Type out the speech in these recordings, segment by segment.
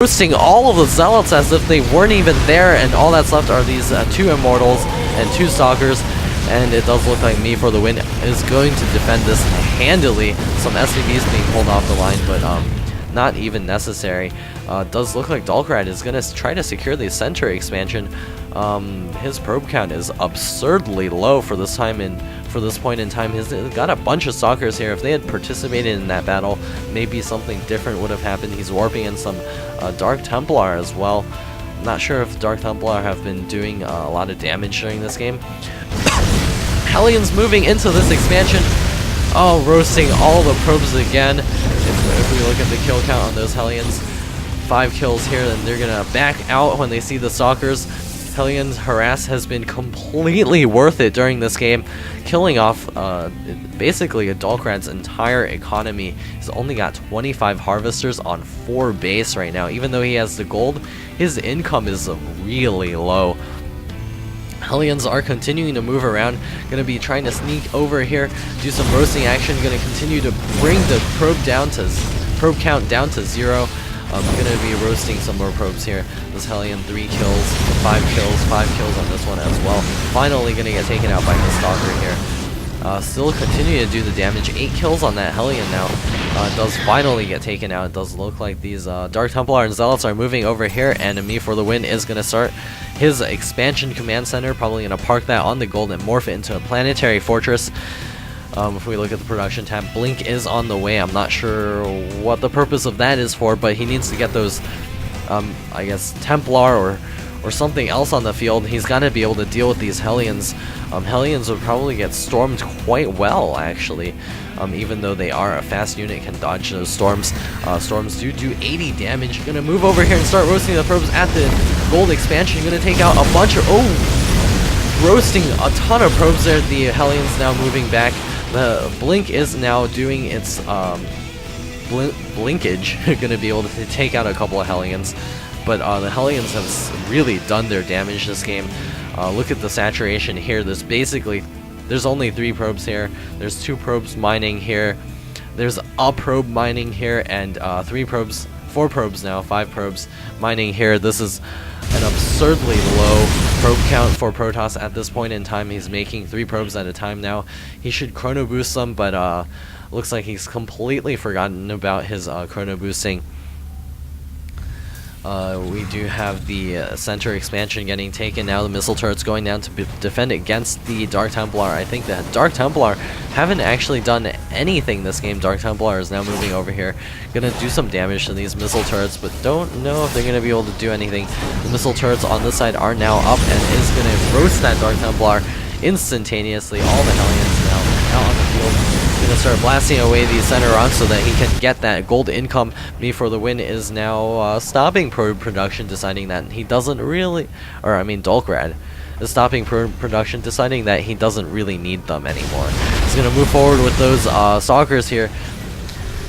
roasting all of the Zealots as if they weren't even there, and all that's left are these 2 Immortals and 2 Stalkers, and it does look like meFTW is going to defend this handily. Some SCVs being pulled off the line, but not even necessary. Does look like Dolkrad is going to try to secure the center expansion. His probe count is absurdly low for this point in time. He's got a bunch of Stalkers here. If they had participated in that battle, maybe something different would have happened. He's warping in some Dark Templar as well. Not sure if Dark Templar have been doing a lot of damage during this game. Hellions moving into this expansion. Oh, roasting all the probes again. If we look at the kill count on those Hellions, 5 kills here, and they're gonna back out when they see the Stalkers. Hellions harass has been completely worth it during this game, killing off basically Dolkrad's entire economy. He's only got 25 harvesters on 4 base right now. Even though he has the gold, his income is really low. Hellions are continuing to move around, gonna be trying to sneak over here, do some roasting action, gonna continue to bring the probe count down to 0. I'm gonna be roasting some more probes here. This Hellion, 3 kills, 5 kills on this one as well. Finally gonna get taken out by the Stalker here. Still continue to do the damage. 8 kills on that Hellion now. Does finally get taken out. It does look like these Dark Templar and Zealots are moving over here, and meFTW is gonna start his expansion command center. Probably gonna park that on the gold and morph it into a planetary fortress. If we look at the production tab, Blink is on the way. I'm not sure what the purpose of that is for, but he needs to get those, I guess, Templar or something else on the field. He's got to be able to deal with these Hellions. Hellions would probably get stormed quite well, actually. Even though they are a fast unit, can dodge those storms. Storms do 80 damage. Gonna move over here and start roasting the probes at the gold expansion. Gonna take out a bunch of... Oh! Roasting a ton of probes there. The Hellions now moving back. The Blink is now doing its blinkage, going to be able to take out a couple of Hellions, but the Hellions have really done their damage this game. Look at the saturation here. There's only 3 probes here. There's 2 probes mining here. There's a probe mining here, and 4 probes now, 5 probes mining here. This is an absurdly low probe count for Protoss at this point in time. He's making 3 probes at a time now. He should chrono boost them, but looks like he's completely forgotten about his chrono boosting. We do have the center expansion getting taken now. The missile turret's going down to defend against the Dark Templar. I think the Dark Templar haven't actually done anything this game. Dark Templar is now moving over here, gonna do some damage to these missile turrets, but don't know if they're gonna be able to do anything. The missile turrets on this side are now up and is gonna roast that Dark Templar instantaneously. All the Hellions now out on the field. Gonna start blasting away the center rocks so that he can get that gold income. meFTW is now stopping probe production, deciding that he doesn't really, Dolkrad is stopping probe production, deciding that he doesn't really need them anymore. He's gonna move forward with those Stalkers here.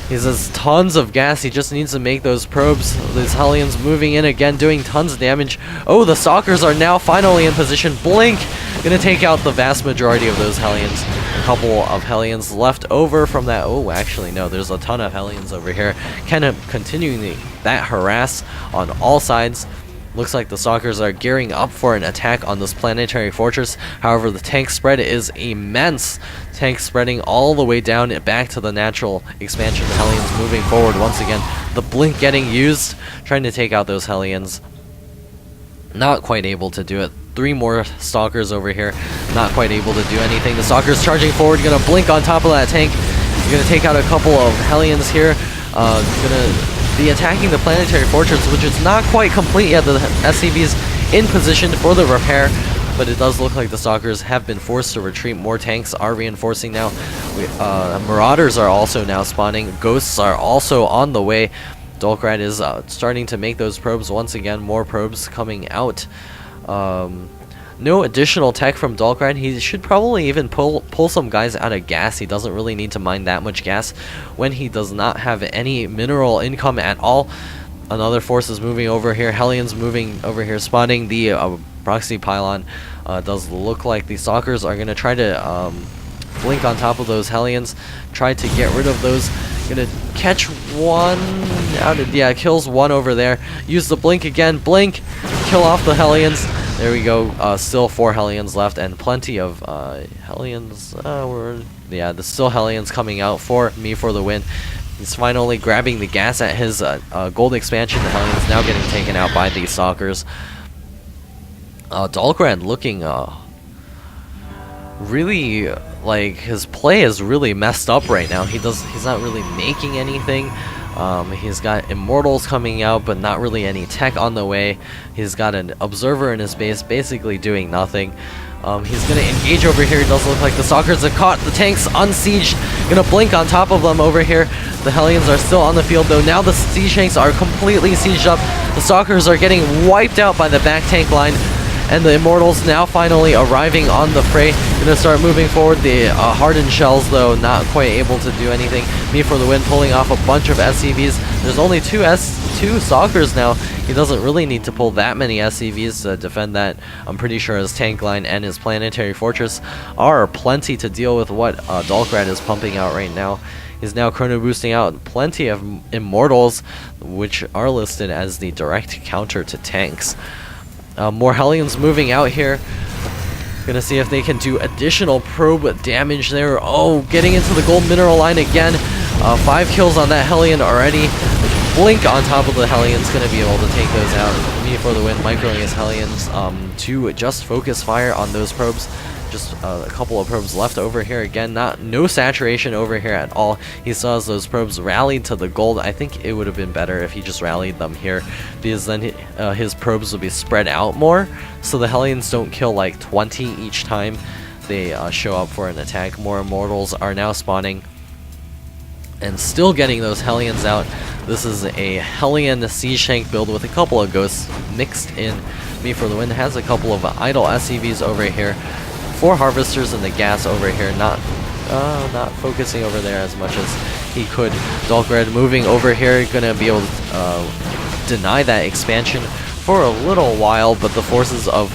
He has tons of gas. He just needs to make those probes. These Hellions moving in again, doing tons of damage. Oh, the Stalkers are now finally in position. Blink gonna take out the vast majority of those Hellions. A couple of Hellions left over from that. Oh, actually, no, there's a ton of Hellions over here. Kind of continuing that harass on all sides. Looks like the Stalkers are gearing up for an attack on this planetary fortress. However, the tank spread is immense. Tank spreading all the way down back to the natural expansion. The Hellions moving forward once again. The Blink getting used, trying to take out those Hellions. Not quite able to do it. 3 more Stalkers over here, not quite able to do anything. The Stalkers charging forward, gonna blink on top of that tank. Gonna take out a couple of Hellions here. Gonna be attacking the planetary fortress, which is not quite complete yet. The SCV's in position for the repair, but it does look like the Stalkers have been forced to retreat. More tanks are reinforcing now. Marauders are also now spawning. Ghosts are also on the way. Dolkrad is starting to make those probes once again. More probes coming out. No additional tech from Dolkrad. He should probably even pull some guys out of gas. He doesn't really need to mine that much gas when he does not have any mineral income at all. Another force is moving over here. Hellions moving over here, spawning the proxy pylon. Does look like the Stalkers are going to try to blink on top of those Hellions, try to get rid of those Gonna catch one out of, yeah, kills one over there. Use the blink again, blink, kill off the Hellions. There we go. Still 4 Hellions left and plenty of Hellions. Yeah, there's still Hellions coming out for me for the win. He's finally grabbing the gas at his gold expansion. The Hellions now getting taken out by these Stalkers. Dolkrad looking really like his play is really messed up right now. He's not really making anything. He's got Immortals coming out, but not really any tech on the way. He's got an Observer in his base, basically doing nothing. He's gonna engage over here. It does look like the Stalkers have caught the tanks unsieged. Gonna blink on top of them over here. The Hellions are still on the field though. Now the siege tanks are completely sieged up. The Stalkers are getting wiped out by the back tank line. And the Immortals now finally arriving on the fray. Gonna start moving forward. The hardened shells, though, not quite able to do anything. Me for the win, pulling off a bunch of SCVs. There's only two Stalkers now. He doesn't really need to pull that many SCVs to defend that. I'm pretty sure his tank line and his planetary fortress are plenty to deal with what Dolkrad is pumping out right now. He's now chrono boosting out plenty of Immortals, which are listed as the direct counter to tanks. More Hellions moving out here. Gonna see if they can do additional probe damage there. Oh, getting into the gold mineral line again. 5 kills on that Hellion already. Blink on top of the Hellions, gonna be able to take those out. Me for the win, microing his Hellions to just focus fire on those probes. Just a couple of probes left over here. Again, no saturation over here at all. He saw as those probes rallied to the gold. I think it would have been better if he just rallied them here, because then his probes would be spread out more, so the Hellions don't kill like 20 each time they show up for an attack. More Immortals are now spawning and still getting those Hellions out. This is a Hellion siege tank build with a couple of ghosts mixed in. Me for the win has a couple of idle SCVs over here. 4 harvesters in the gas over here, not focusing over there as much as he could. Dolkrad moving over here, gonna be able to deny that expansion for a little while, but the forces of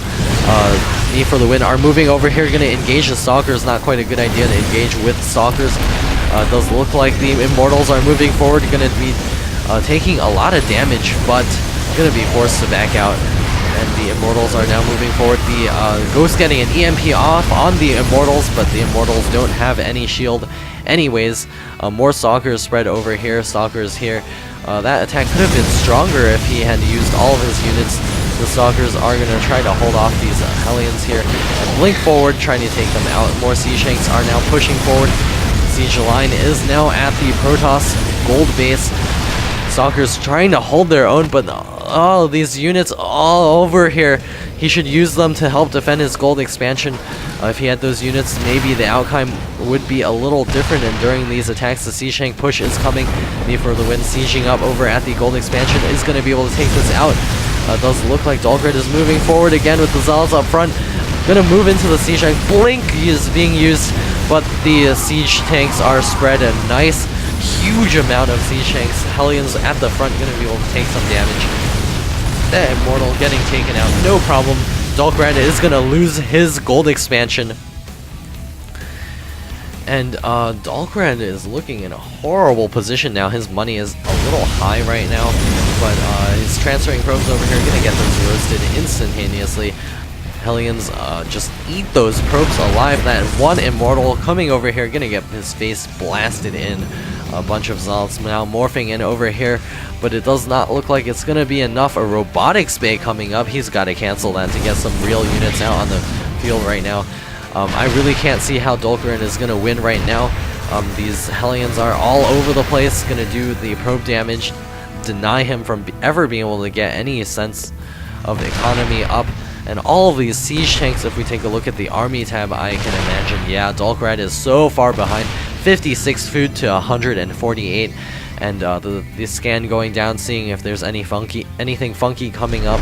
me for the win are moving over here, gonna engage the Stalkers. Not quite a good idea to engage with Stalkers. It does look like the Immortals are moving forward, gonna be taking a lot of damage, but gonna be forced to back out. And the Immortals are now moving forward. The Ghost getting an EMP off on the Immortals, but the Immortals don't have any shield anyways. More Stalkers spread over here, Stalkers here. That attack could have been stronger if he had used all of his units. The Stalkers are going to try to hold off these Hellions here and blink forward, trying to take them out. More siege tanks are now pushing forward. Siege line is now at the Protoss gold base. Stalkers trying to hold their own, but oh, these units all over here. He should use them to help defend his gold expansion. If he had those units, maybe the outcome would be a little different. And during these attacks, the siege tank push is coming. Me for the win, sieging up over at the gold expansion, is going to be able to take this out. It does look like Dolkrad is moving forward again with the Zealots up front. Going to move into the siege tank. Blink is being used, but the siege tanks are spread a nice huge amount of siege tanks. Hellions at the front going to be able to take some damage. That Immortal getting taken out, no problem. Dolkrad is going to lose his gold expansion. And Dolkrad is looking in a horrible position now. His money is a little high right now, but he's transferring probes over here, going to get those roasted instantaneously. Hellions just eat those probes alive. That one Immortal coming over here, gonna get his face blasted in. A bunch of Zealots now morphing in over here, but it does not look like it's gonna be enough. A robotics bay coming up. He's got to cancel that to get some real units out on the field right now. I really can't see how Dolkrad is gonna win right now. These Hellions are all over the place, gonna do the probe damage, deny him from ever being able to get any sense of economy up. And all of these siege tanks, if we take a look at the army tab, I can imagine, yeah, Dolkrad is so far behind. 56 food to 148. And the scan going down, seeing if there's anything funky coming up.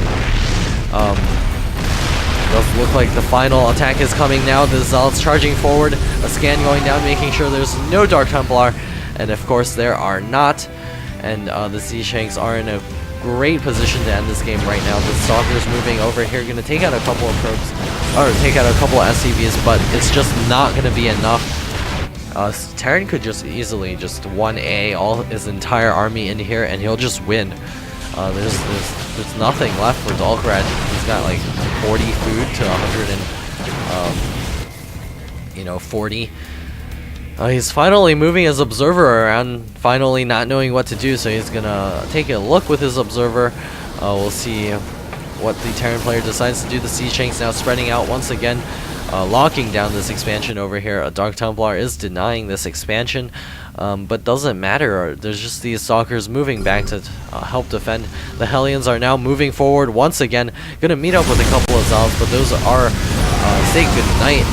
Does look like the final attack is coming now. The Zealots charging forward. A scan going down, making sure there's no Dark Templar. And of course there are not. And the siege tanks are in a great position to end this game right now. The Stalkers moving over here, going to take out a couple of probes, or take out a couple of SCVs, but it's just not going to be enough. Terran could just easily just 1A all his entire army in here, and he'll just win. There's nothing left for Dolkrad. He's got like 40 food to 140. He's finally moving his observer around, finally not knowing what to do, so he's gonna take a look with his observer. We'll see what the Terran player decides to do. The Sea Shanks now spreading out once again, locking down this expansion over here. A Dark Templar is denying this expansion, but doesn't matter. There's just these Stalkers moving back to help defend. The Hellions are now moving forward once again. Gonna meet up with a couple of Zealots, but those are say goodnight.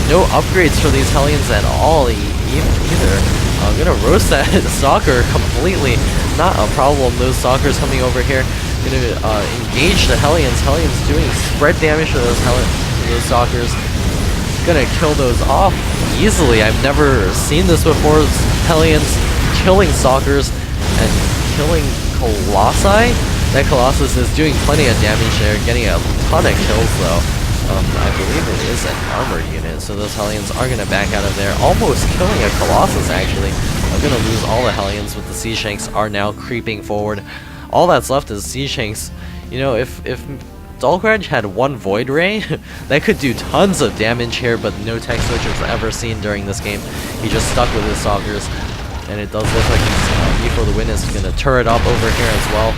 No upgrades for these Hellions at all either. Gonna roast that Stalker completely. Not a problem. Those Stalkers coming over here. Gonna engage the Hellions. Hellions doing spread damage to those Stalkers. Gonna kill those off easily. I've never seen this before. Hellions killing Stalkers and killing Colossi. That Colossus is doing plenty of damage there, getting a ton of kills though. I believe it is an armored unit, so those Hellions are going to back out of there, almost killing a Colossus actually. I'm going to lose all the Hellions, but the Sea Shanks are now creeping forward. All that's left is Sea Shanks. You know, if Dolkrad had one Void Ray, that could do tons of damage here, but no tech switch was ever seen during this game. He just stuck with his Stalkers, and it does look like he's Me for the Win is going to turret up over here as well.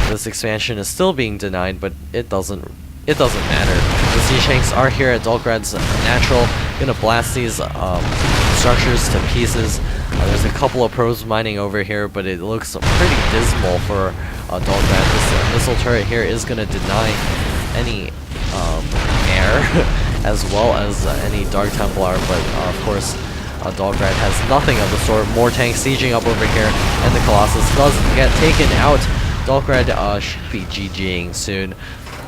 This expansion is still being denied, but it doesn't matter. The Sea Shanks are here at Dolkrad's natural, gonna blast these structures to pieces. There's a couple of probes mining over here, but it looks pretty dismal for Dolkrad. This missile turret here is gonna deny any air as well as any Dark Templar, but of course Dolkrad has nothing of the sort. More tanks sieging up over here, and the Colossus does get taken out. Dolkrad should be GGing soon.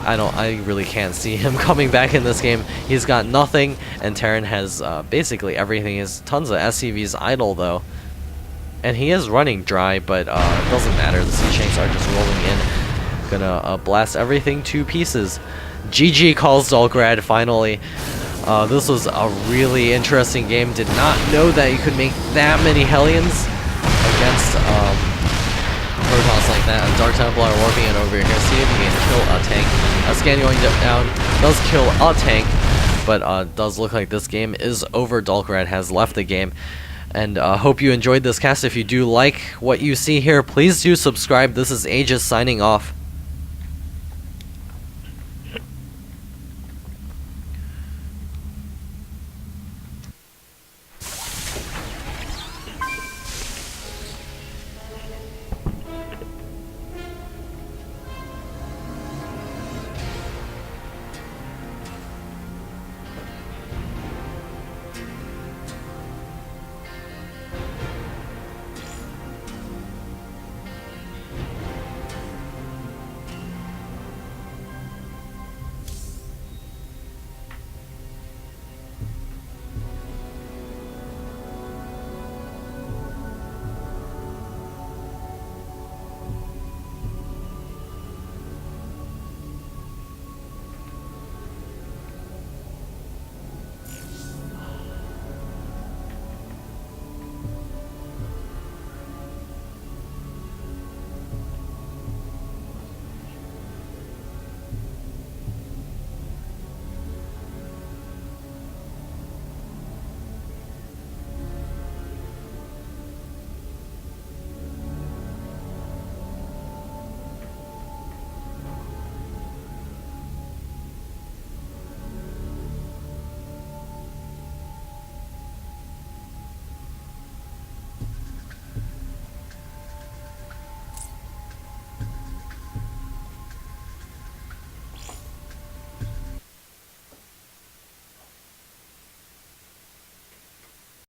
I really can't see him coming back in this game. He's got nothing, and Terran has basically everything. He has tons of SCVs idle though, and he is running dry, but it doesn't matter. The Sea Shanks are just rolling in, gonna blast everything to pieces. GG calls Dolkrad finally. This was a really interesting game. Did not know that you could make that many Hellions against Protoss like that. Dark Templar warping it over here. See if he can kill a tank. A scan going down does kill a tank, but does look like this game is over. Dolkrad has left the game. And hope you enjoyed this cast. If you do like what you see here, please do subscribe. This is Aegis signing off.